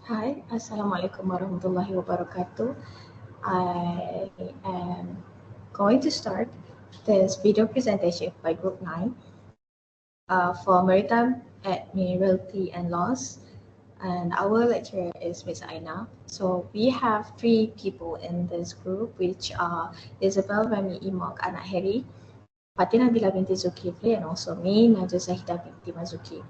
Hi, Assalamualaikum warahmatullahi wabarakatuh. I am going to start this video presentation by Group 9 for Maritime Admiralty and Laws. And our lecturer is Ms. Aina. So we have three people in this group, which are Isabel Rami Imok Anak Heri, Fatina Bila binti Zulkifli, and also me, Najwa Zahida binti Mazuki.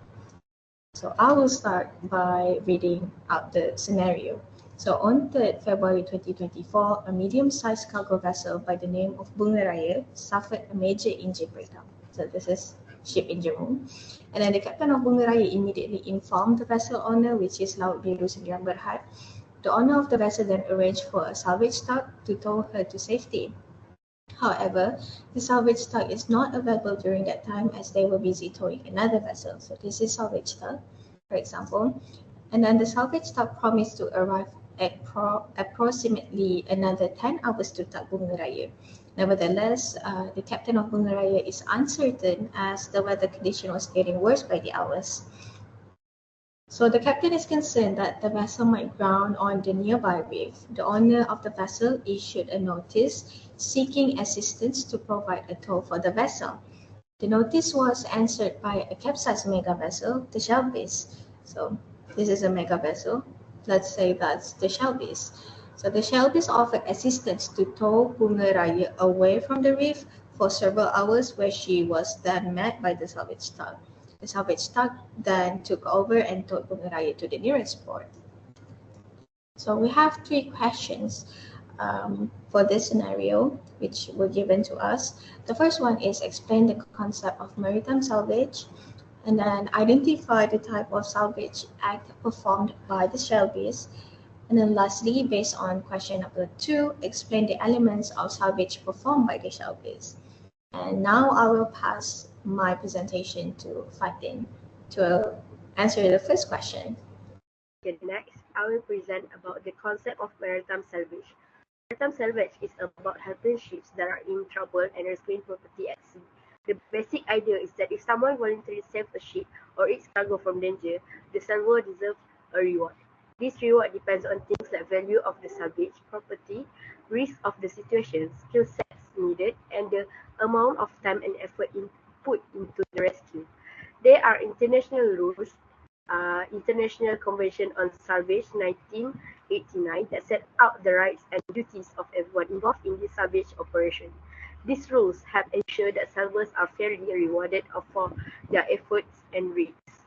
So I will start by reading out the scenario. So on 3rd February 2024, a medium-sized cargo vessel by the name of Bunga Raya suffered a major engine breakdown. So this is ship engine room. And then the captain of Bunga Raya immediately informed the vessel owner, which is Laut Biru Sdn Bhd. The owner of the vessel then arranged for a salvage tug to tow her to safety. However, the salvage tug is not available during that time as they were busy towing another vessel. So this is salvage tug, for example. And then the salvage tug promised to arrive at approximately another 10 hours to tug Bunga Raya. Nevertheless, the captain of Bunga Raya is uncertain as the weather condition was getting worse by the hours. So the captain is concerned that the vessel might ground on the nearby reef. The owner of the vessel issued a notice seeking assistance to provide a tow for the vessel. The notice was answered by a capsized mega vessel, the Shelby's. So this is a mega vessel. Let's say that's the Shelby's. So the Shelby's offered assistance to tow Bunga Raya away from the reef for several hours, where she was then met by the salvage tug. The salvage tug then took over and towed Bunga Raya to the nearest port. So we have three questions for this scenario, which were given to us. The first one is explain the concept of maritime salvage, and then identify the type of salvage act performed by the Shelby's. And then lastly, based on question number 2, explain the elements of salvage performed by the Shelby's. And now I will pass my presentation to Fatin to answer the first question. Next, I will present about the concept of maritime salvage. Maritime salvage is about helping ships that are in trouble and rescuing property at sea. The basic idea is that if someone voluntarily saves a ship or its cargo from danger, the salvor deserves a reward. This reward depends on things like value of the salvage, property, risk of the situation, skill sets needed, and the amount of time and effort put into the rescue. There are international rules, International Convention on Salvage 1989 that set out the rights and duties of everyone involved in this salvage operation. These rules help ensure that salvors are fairly rewarded for their efforts and risks.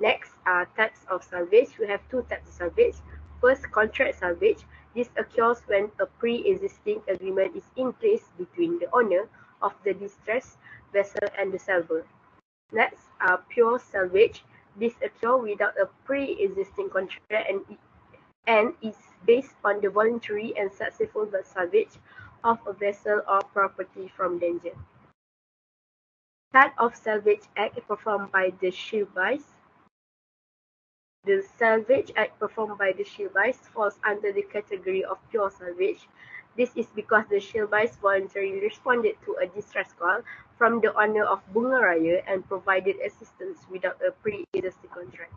Next are types of salvage. We have two types of salvage. First, contract salvage. This occurs when a pre-existing agreement is in place between the owner of the distressed vessel and the salvor. Next are pure salvage. This occurs without a pre-existing contract and is based on the voluntary and successful salvage of a vessel or property from danger. Type of salvage act performed by the Shelby's. The salvage act performed by the Shelby's falls under the category of pure salvage. This is because the Shelby's voluntarily responded to a distress call from the owner of Bunga Raya and provided assistance without a pre-existing contract.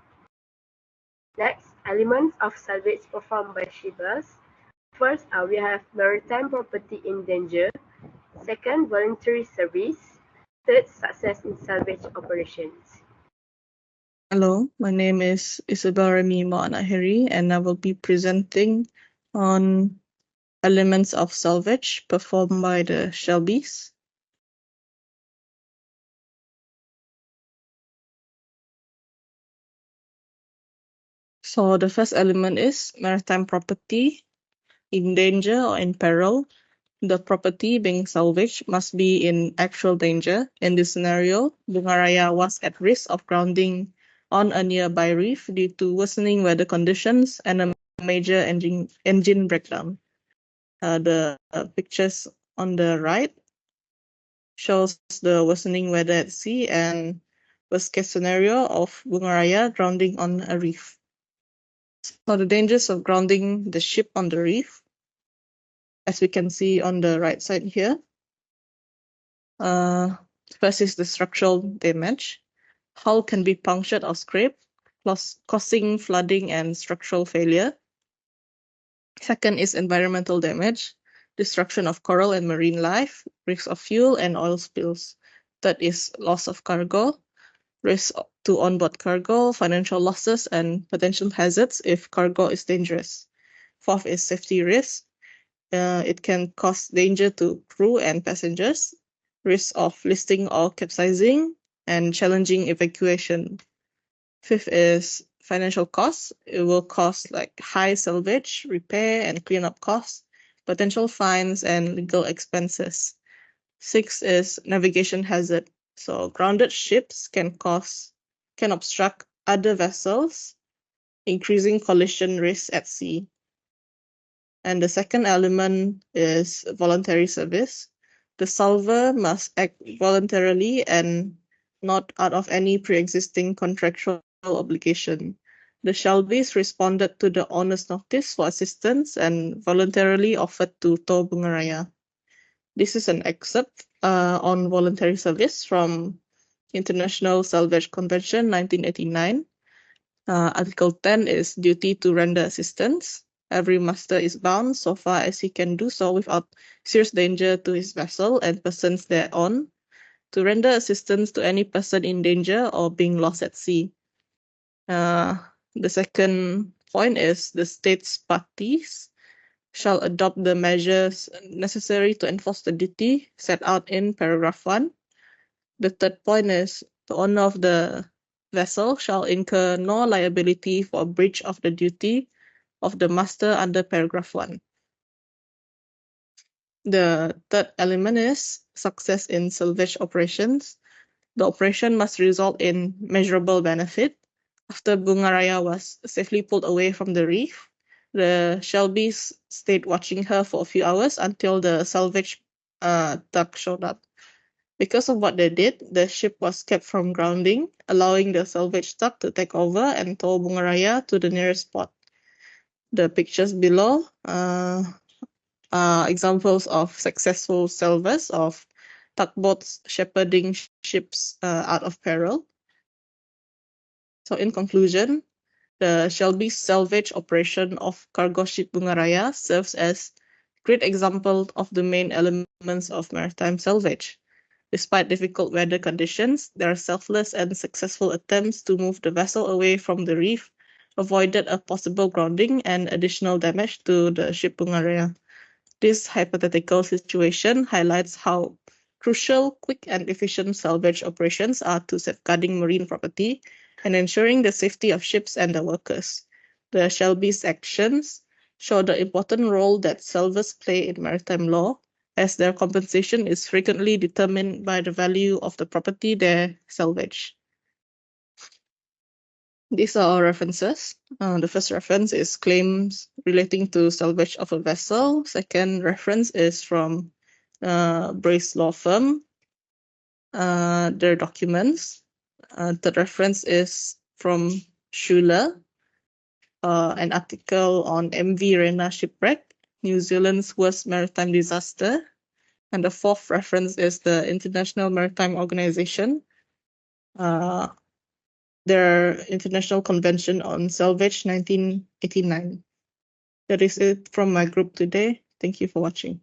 Next, elements of salvage performed by Shelby's. First, we have maritime property in danger. Second, voluntary service. Third, success in salvage operations. Hello, my name is Isabel Remy Moanahiri, and I will be presenting on elements of salvage performed by the Shelby's. So the first element is maritime property in danger or in peril. The property being salvaged must be in actual danger. In this scenario, Bunga Raya was at risk of grounding on a nearby reef due to worsening weather conditions and a major engine breakdown. The pictures on the right shows the worsening weather at sea and worst case scenario of Bunga Raya grounding on a reef. So the dangers of grounding the ship on the reef, as we can see on the right side here. First is the structural damage. Hull can be punctured or scraped. causing flooding and structural failure. Second is environmental damage, destruction of coral and marine life, risk of fuel and oil spills. Third is loss of cargo, risk to onboard cargo, financial losses, and potential hazards if cargo is dangerous. Fourth is safety risk. It can cause danger to crew and passengers, risk of listing or capsizing, and challenging evacuation. Fifth is financial costs. It will cost like high salvage, repair, and cleanup costs, potential fines, and legal expenses. Sixth is navigation hazard. So grounded ships can obstruct other vessels, increasing collision risk at sea. And the second element is voluntary service. The salver must act voluntarily and not out of any pre-existing contractual obligation. The Shelbys responded to the owner's notice for assistance and voluntarily offered to tow Bungaraya. This is an excerpt on voluntary service from International Salvage Convention 1989. Article 10 is duty to render assistance. Every master is bound so far as he can do so without serious danger to his vessel and persons thereon, to render assistance to any person in danger or being lost at sea. The second point is the state's parties shall adopt the measures necessary to enforce the duty set out in paragraph 1. The third point is the owner of the vessel shall incur no liability for breach of the duty of the master under paragraph 1. The third element is success in salvage operations. The operation must result in measurable benefit. After Bungaraya was safely pulled away from the reef, the Shelbys stayed watching her for a few hours until the salvage tug showed up. Because of what they did, the ship was kept from grounding, allowing the salvage tug to take over and tow Bungaraya to the nearest port. The pictures below are examples of successful salvers of tugboats shepherding ships out of peril. So in conclusion, the Shelby salvage operation of cargo ship Bungaraya serves as great example of the main elements of maritime salvage. Despite difficult weather conditions, their selfless and successful attempts to move the vessel away from the reef avoided a possible grounding and additional damage to the ship Bungaraya. This hypothetical situation highlights how crucial, quick, and efficient salvage operations are to safeguarding marine property and ensuring the safety of ships and their workers. The Shelby's actions show the important role that salvers play in maritime law, as their compensation is frequently determined by the value of the property they salvage. These are our references. The first reference is claims relating to salvage of a vessel. Second reference is from Brace Law Firm, their documents. Third reference is from Schuler, an article on MV Rena shipwreck, New Zealand's worst maritime disaster. And the fourth reference is the International Maritime Organization, their International Convention on Salvage 1989. That is it from my group today. Thank you for watching.